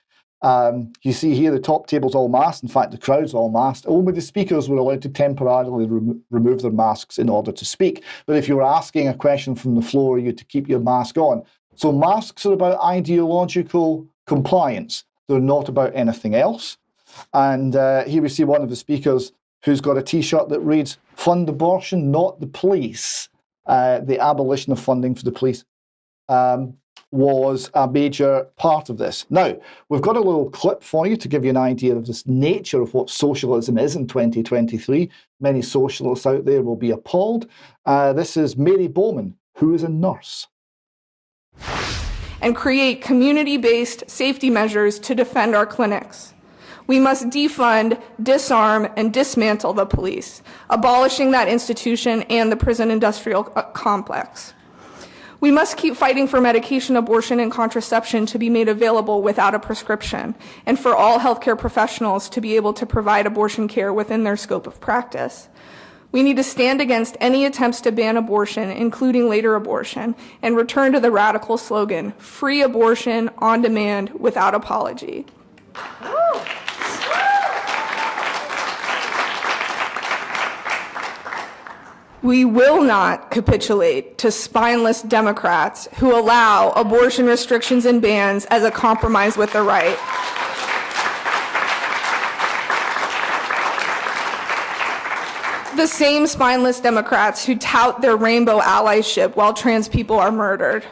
You see here the top table's all masked. In fact, the crowd's all masked. Only the speakers were allowed to temporarily remove their masks in order to speak. But if you were asking a question from the floor, you had to keep your mask on. So masks are about ideological compliance. They're not about anything else. And here we see one of the speakers who's got a T-shirt that reads, "Fund abortion, not the police." The abolition of funding for the police was a major part of this. Now, we've got a little clip for you to give you an idea of this nature of what socialism is in 2023. Many socialists out there will be appalled. This is Mary Bowman, who is a nurse. And create community-based safety measures to defend our clinics. We must defund, disarm, and dismantle the police, abolishing that institution and the prison industrial complex. We must keep fighting for medication, abortion, and contraception to be made available without a prescription, and for all healthcare professionals to be able to provide abortion care within their scope of practice. We need to stand against any attempts to ban abortion, including later abortion, and return to the radical slogan, free abortion on demand without apology. We will not capitulate to spineless Democrats who allow abortion restrictions and bans as a compromise with the right. The same spineless Democrats who tout their rainbow allyship while trans people are murdered.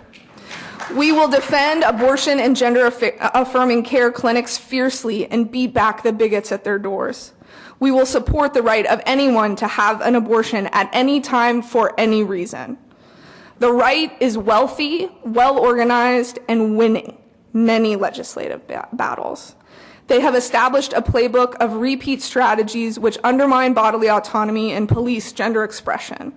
We will defend abortion and gender-affirming care clinics fiercely and beat back the bigots at their doors. We will support the right of anyone to have an abortion at any time for any reason. The right is wealthy, well-organized, and winning many legislative battles. They have established a playbook of repeat strategies which undermine bodily autonomy and police gender expression.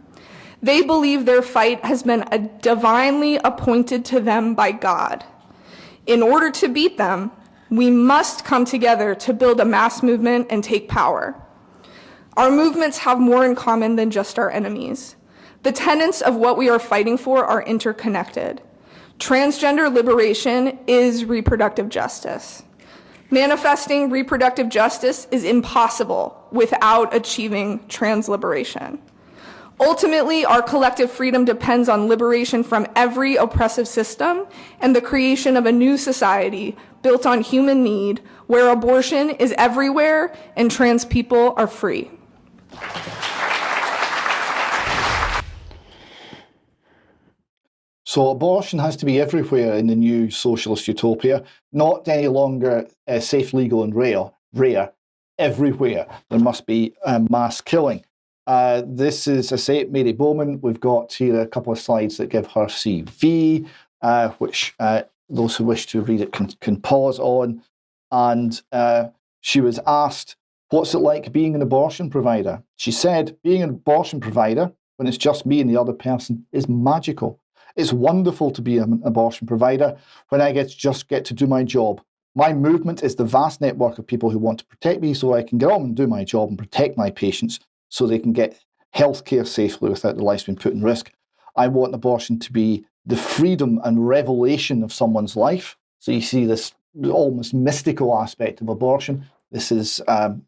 They believe their fight has been divinely appointed to them by God. In order to beat them, we must come together to build a mass movement and take power. Our movements have more in common than just our enemies. The tenets of what we are fighting for are interconnected. Transgender liberation is reproductive justice. Manifesting reproductive justice is impossible without achieving trans liberation. Ultimately, our collective freedom depends on liberation from every oppressive system and the creation of a new society built on human need, where abortion is everywhere and trans people are free. So abortion has to be everywhere in the new socialist utopia, not any longer safe, legal, and rare. Everywhere there must be mass killing. This is, I say, Mary Bowman. We've got here a couple of slides that give her CV, which those who wish to read it can pause on. And she was asked, what's it like being an abortion provider? She said, being an abortion provider, when it's just me and the other person, is magical. It's wonderful to be an abortion provider when I just get to do my job. My movement is the vast network of people who want to protect me so I can go on and do my job and protect my patients so they can get healthcare safely without their lives being put in risk. I want abortion to be the freedom and revelation of someone's life. So you see this almost mystical aspect of abortion. This is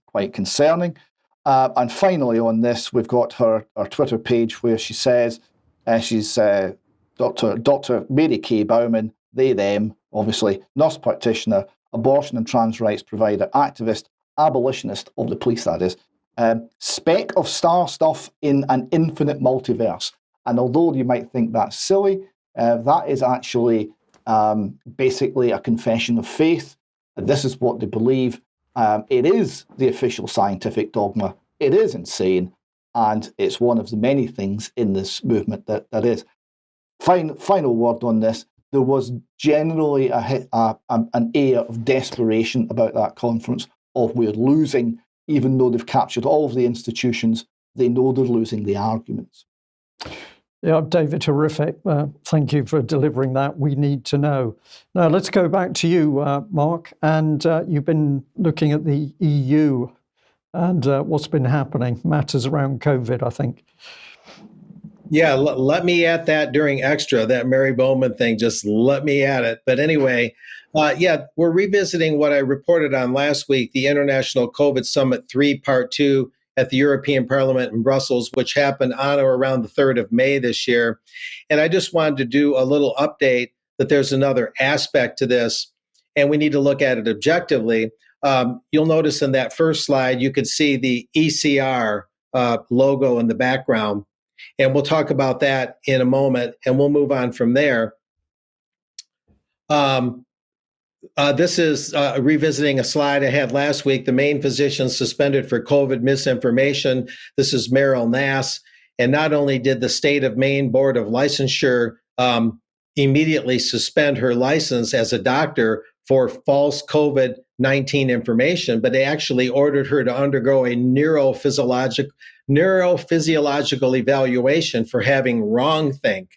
quite concerning. And finally on this, we've got her Twitter page where she says she's Dr. Mary Kay Bauman, they, them, obviously, nurse practitioner, abortion and trans rights provider, activist, abolitionist of the police, that is, speck of star stuff in an infinite multiverse. And although you might think that's silly, that is actually basically a confession of faith. This is what they believe. It is the official scientific dogma. It is insane. And it's one of the many things in this movement that is. Final word on this. There was generally an air of desperation about that conference, of we're losing, even though they've captured all of the institutions, they know they're losing the arguments. Yeah, David, terrific. Thank you for delivering that. We need to know. Now, let's go back to you, Mark. And you've been looking at the EU and what's been happening, matters around COVID, I think. Yeah, let me at that during extra, that Mary Bowman thing, just let me at it. But anyway, we're revisiting what I reported on last week, the International COVID Summit 3, Part 2 at the European Parliament in Brussels, which happened on or around the 3rd of May this year. And I just wanted to do a little update that there's another aspect to this, and we need to look at it objectively. You'll notice in that first slide, you could see the ECR logo in the background. And we'll talk about that in a moment, and we'll move on from there. This is revisiting a slide I had last week, the Maine physician suspended for COVID misinformation. This is Meryl Nass. And not only did the state of Maine Board of Licensure immediately suspend her license as a doctor for false COVID-19 information, but they actually ordered her to undergo a neurophysiological evaluation for having wrongthink.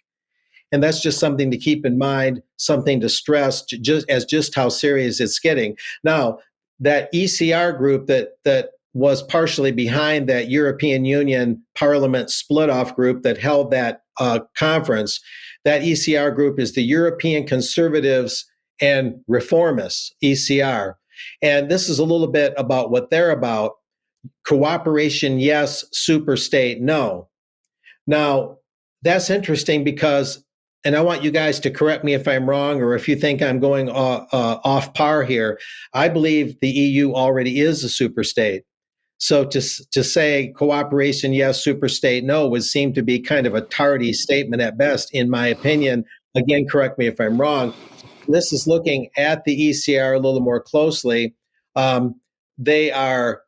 And that's just something to keep in mind, something to stress, just how serious it's getting. Now, that ECR group that was partially behind that European Union Parliament split-off group that held that conference, that ECR group is the European Conservatives and Reformists, ECR. And this is a little bit about what they're about. Cooperation, yes. Superstate, no. Now, that's interesting because, and I want you guys to correct me if I'm wrong or if you think I'm going off par here, I believe the EU already is a superstate. So to say cooperation, yes, superstate, no, would seem to be kind of a tardy statement at best, in my opinion. Again, correct me if I'm wrong. This is looking at the ECR a little more closely. They have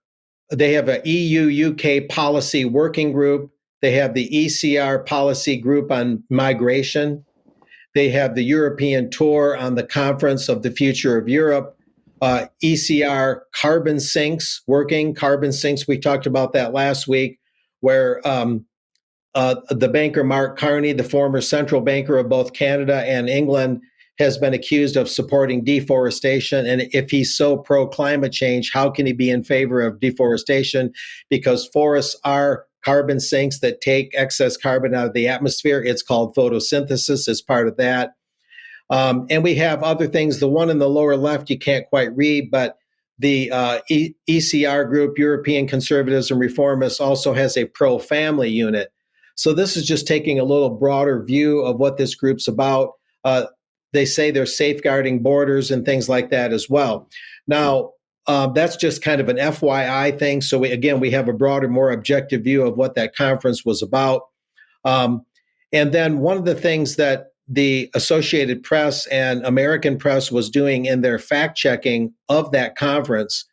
an EU-UK policy working group. They have the ECR policy group on migration. They have the European tour on the Conference of the Future of Europe. ECR carbon sinks working. Carbon sinks, we talked about that last week, where the banker Mark Carney, the former central banker of both Canada and England, has been accused of supporting deforestation. And if he's so pro-climate change, how can he be in favor of deforestation? Because forests are carbon sinks that take excess carbon out of the atmosphere. It's called photosynthesis as part of that. And we have other things. The one in the lower left you can't quite read, but the ECR group, European Conservatives and Reformists, also has a pro-family unit. So this is just taking a little broader view of what this group's about. They say they're safeguarding borders and things like that as well. Now, that's just kind of an FYI thing. So we have a broader, more objective view of what that conference was about. And then one of the things that the Associated Press and American Press was doing in their fact-checking of that conference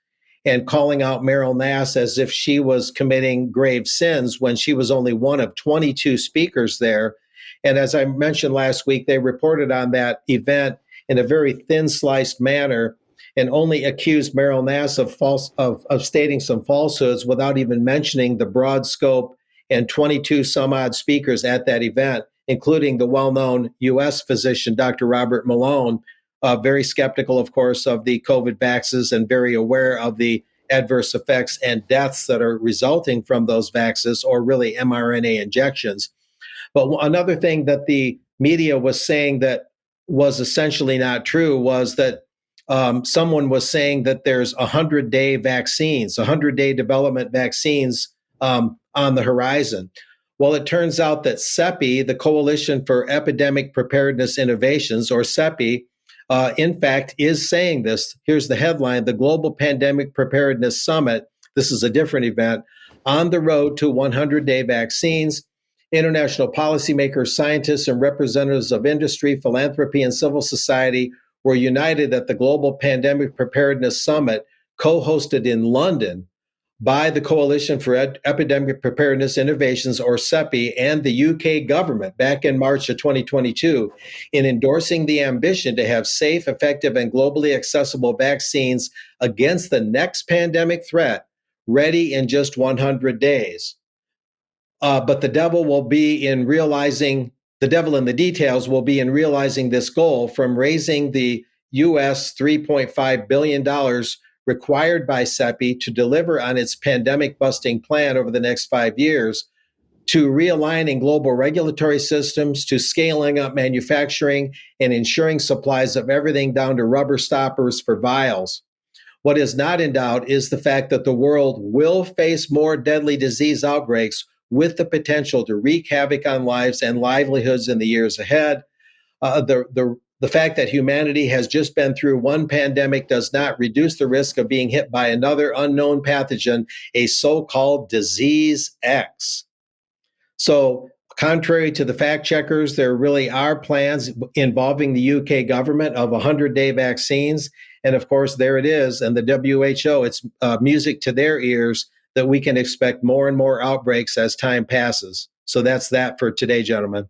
and calling out Meryl Nass as if she was committing grave sins when she was only one of 22 speakers there. And as I mentioned last week, they reported on that event in a very thin-sliced manner and only accused Meryl Nass of stating some falsehoods without even mentioning the broad scope and 22 some odd speakers at that event, including the well-known U.S. physician, Dr. Robert Malone, very skeptical, of course, of the COVID vaccines and very aware of the adverse effects and deaths that are resulting from those vaccines, or really mRNA injections. But another thing that the media was saying that was essentially not true was that someone was saying that there's 100-day vaccines, 100-day development vaccines on the horizon. Well, it turns out that CEPI, the Coalition for Epidemic Preparedness Innovations, or CEPI, in fact, is saying this. Here's the headline: the Global Pandemic Preparedness Summit. This is a different event. On the road to 100-day vaccines, international policymakers, scientists, and representatives of industry, philanthropy, and civil society were united at the Global Pandemic Preparedness Summit, co-hosted in London by the Coalition for Epidemic Preparedness Innovations, or CEPI, and the UK government back in March of 2022, in endorsing the ambition to have safe, effective, and globally accessible vaccines against the next pandemic threat ready in just 100 days. But the devil in the details will be in realizing this goal, from raising the US $3.5 billion required by CEPI to deliver on its pandemic busting plan over the next 5 years, to realigning global regulatory systems, to scaling up manufacturing and ensuring supplies of everything down to rubber stoppers for vials. What is not in doubt is the fact that the world will face more deadly disease outbreaks with the potential to wreak havoc on lives and livelihoods in the years ahead. The fact that humanity has just been through one pandemic does not reduce the risk of being hit by another unknown pathogen, a so-called disease X. So, contrary to the fact checkers, there really are plans involving the UK government of 100-day vaccines. And of course, there it is. And the WHO, it's music to their ears that we can expect more and more outbreaks as time passes. So that's that for today, gentlemen.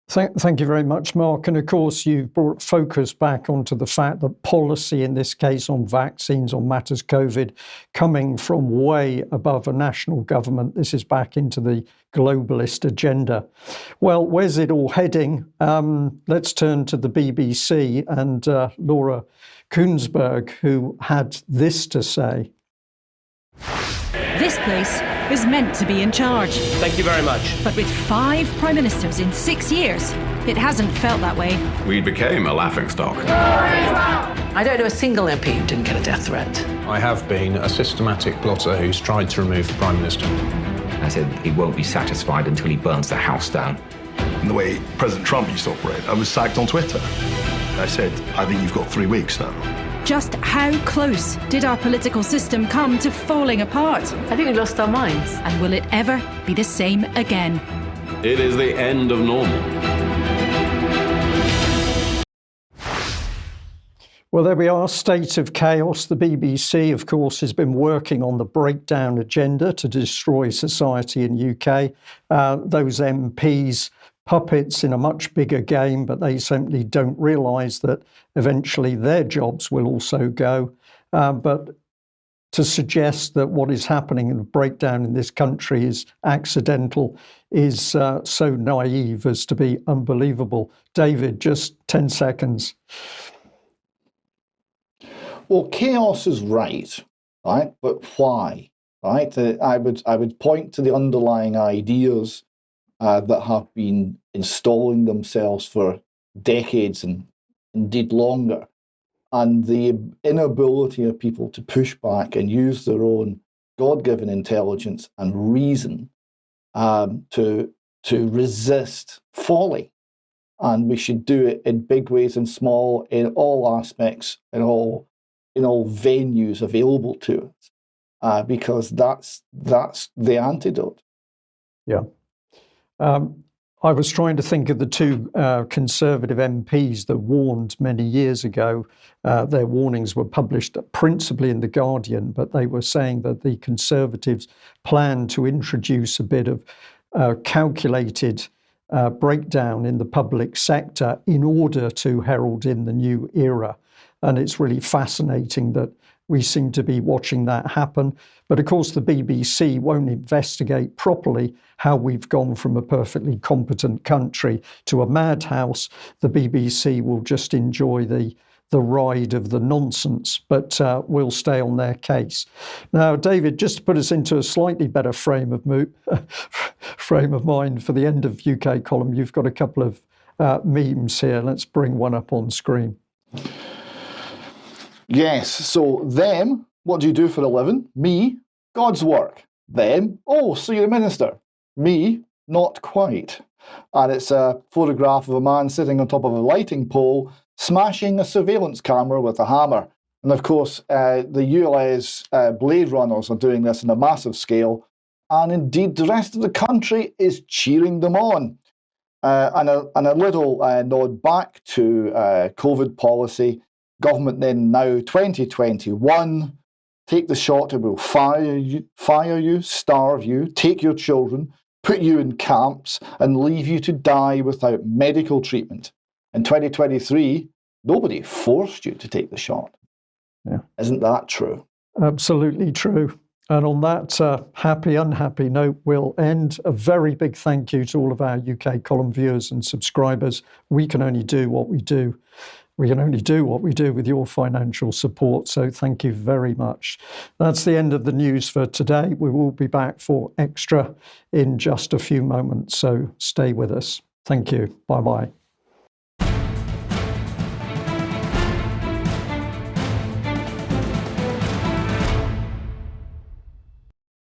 Thank you very much, Mark. And of course, you've brought focus back onto the fact that policy, in this case on vaccines, on matters COVID, coming from way above a national government. This is back into the globalist agenda. Well, where's it all heading? Let's turn to the BBC and Laura Kuenssberg, who had this to say. This place is meant to be in charge. Thank you very much. But with 5 prime ministers in 6 years, it hasn't felt that way. We became a laughingstock. I don't know a single MP who didn't get a death threat. I have been a systematic plotter who's tried to remove the Prime Minister. I said he won't be satisfied until he burns the house down. And the way President Trump used to operate, I was sacked on Twitter. I said, I think you've got 3 weeks now. Just how close did our political system come to falling apart? I think we lost our minds. And will it ever be the same again? It is the end of normal. Well, there we are, state of chaos. The BBC, of course, has been working on the breakdown agenda to destroy society in UK. Those MPs, puppets in a much bigger game, but they simply don't realise that eventually their jobs will also go. But to suggest that what is happening in the breakdown in this country is accidental is so naive as to be unbelievable. David, just 10 seconds. Well, chaos is right? But why? Right? I would point to the underlying ideas that have been installing themselves for decades and indeed longer, and the inability of people to push back and use their own God-given intelligence and reason to resist folly. And we should do it in big ways and small, in all aspects, in all venues available to us, because that's the antidote. Yeah. I was trying to think of the 2 Conservative MPs that warned many years ago. Their warnings were published principally in The Guardian, but they were saying that the Conservatives plan to introduce a bit of calculated breakdown in the public sector in order to herald in the new era. And it's really fascinating that we seem to be watching that happen. But of course, the BBC won't investigate properly how we've gone from a perfectly competent country to a madhouse. The BBC will just enjoy the ride of the nonsense, but we'll stay on their case. Now, David, just to put us into a slightly better frame of mind for the end of UK column, you've got a couple of memes here. Let's bring one up on screen. Yes, so them, what do you do for a living? Me, God's work. Them, oh, so you're a minister. Me, not quite. And it's a photograph of a man sitting on top of a lighting pole, smashing a surveillance camera with a hammer. And of course, the ULA's Blade Runners are doing this on a massive scale, and indeed the rest of the country is cheering them on. And a little nod back to COVID policy. Government then now 2021, take the shot, it will fire you, starve you, take your children, put you in camps, and leave you to die without medical treatment. In 2023, nobody forced you to take the shot. Yeah. Isn't that true? Absolutely true. And on that happy, unhappy note, we'll end. A very big thank you to all of our UK column viewers and subscribers. We can only do what we do. We can only do what we do with your financial support. So thank you very much. That's the end of the news for today. We will be back for Extra in just a few moments. So stay with us. Thank you. Bye-bye.